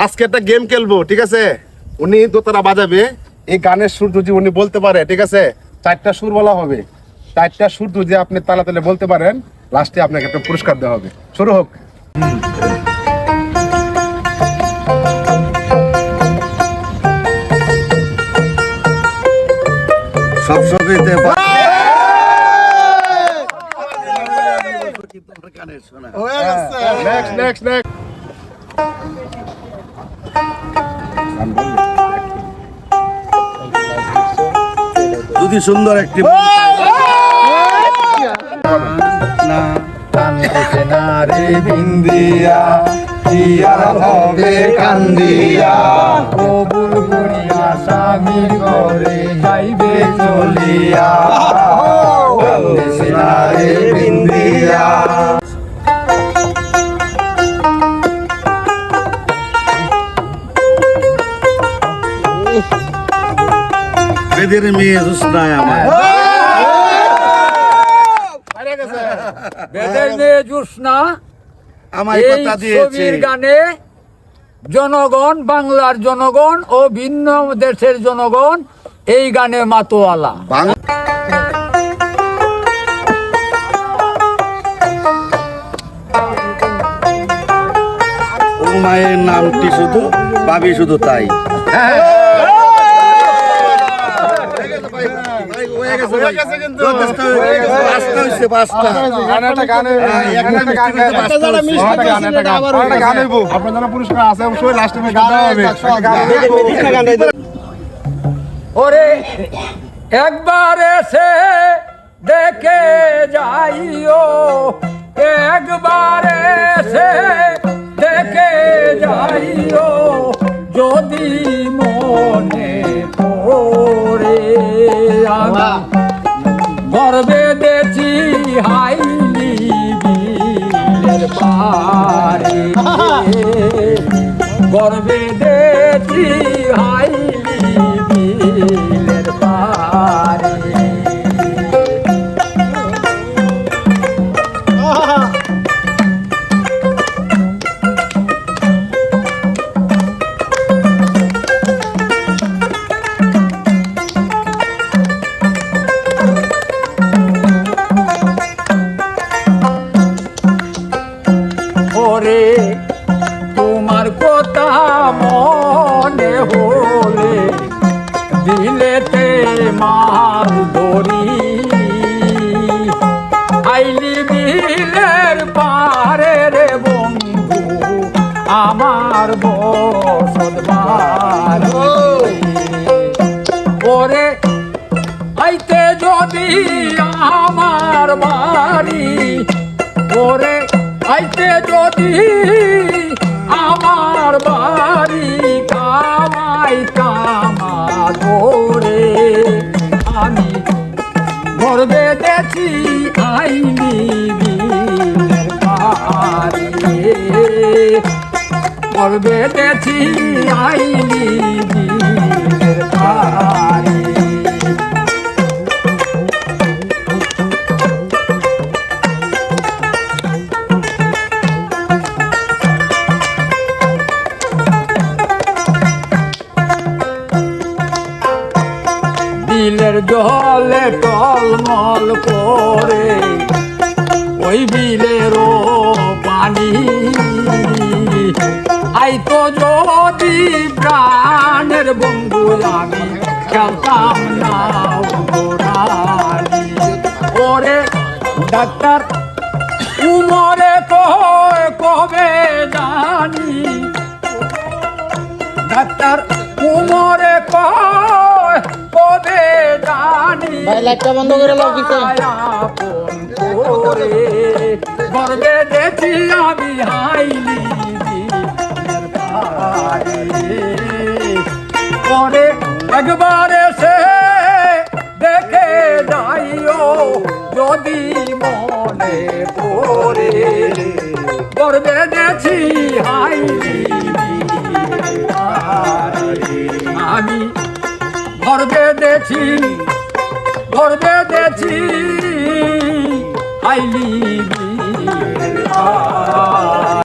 আজকে একটা গেম খেলবো, ঠিক আছে? উনি দোতারা বাজাবে, এই গানের সুর যদি উনি বলতে পারে, ঠিক আছে, 4টা সুর বলা হবে। 4টা সুর যদি আপনি তালে তালে বলতে পারেন, লাস্টে আপনাকে একটা পুরস্কার দেওয়া হবে। শুরু হোক। সব সবিতে নেক্সট নেক্সট নেক্সট। যদি সুন্দর একটি না কান্দিছে না রে বিন্দিয়া কি আর হবে কান্দিয়া কবুল করিয়া স্বামীর ঘরে যাইবে চলিয়া কান্দিছে না রে বিন্দিয়া। বেদের মেয়ে জোৎস্নায় আমার বেদের মেয়ে জোৎস্না আমায় এই কথা দিয়েছে। ছবির গানে জনগণ, বাংলার জনগণ ও ভিন্ন দেশের জনগণ এই গানে মাতোয়ালা। ও মায়ের নামটি শুধু ভাবি শুধু তাই। ওরে একবার এসে দেখে যাইও, একবার এসে দেখে যাইও, যদি মনে পড়ে আমি গর্বে দেখি হাইলি বিলের পারে, গর্বে দেখি হাইলি বিলের পারে। ওরে তোমার কথা মনে হলে দিলেতে মার ধরি, আইলি বিলের পারে রে বন্ধু আমার বসত বাড়ি। ওরে আইতে যদি আমার বাড়ি, ওরে আইতে যদি আমার বাড়ি, কামাই কামা ধরে আমি গর্বে দেখি আইনি বিলের পারে, গর্বে দেখি আইনি বিলের পারে। বিলের জলে টলমল করে ওই বিলেরও পানি, আইতো যদি প্রাণের বন্ধু আমি খেলতাম না রানী। ওরে ডাক্তার উমরে কবে জানি, ডাক্তার উমরে কবে জানি, লাইটটা বন্ধ করে লাও কিছু আপন করে গর্বে দেখি আমি হাইলি বিলের পারে। পরে একবার এসে দেখে যাইও, যদি মনে পড়ে গর্বে দেখি হাইলি বিলের পারে। আমি গর্বে দেখি, গর্বে দেখি আইলি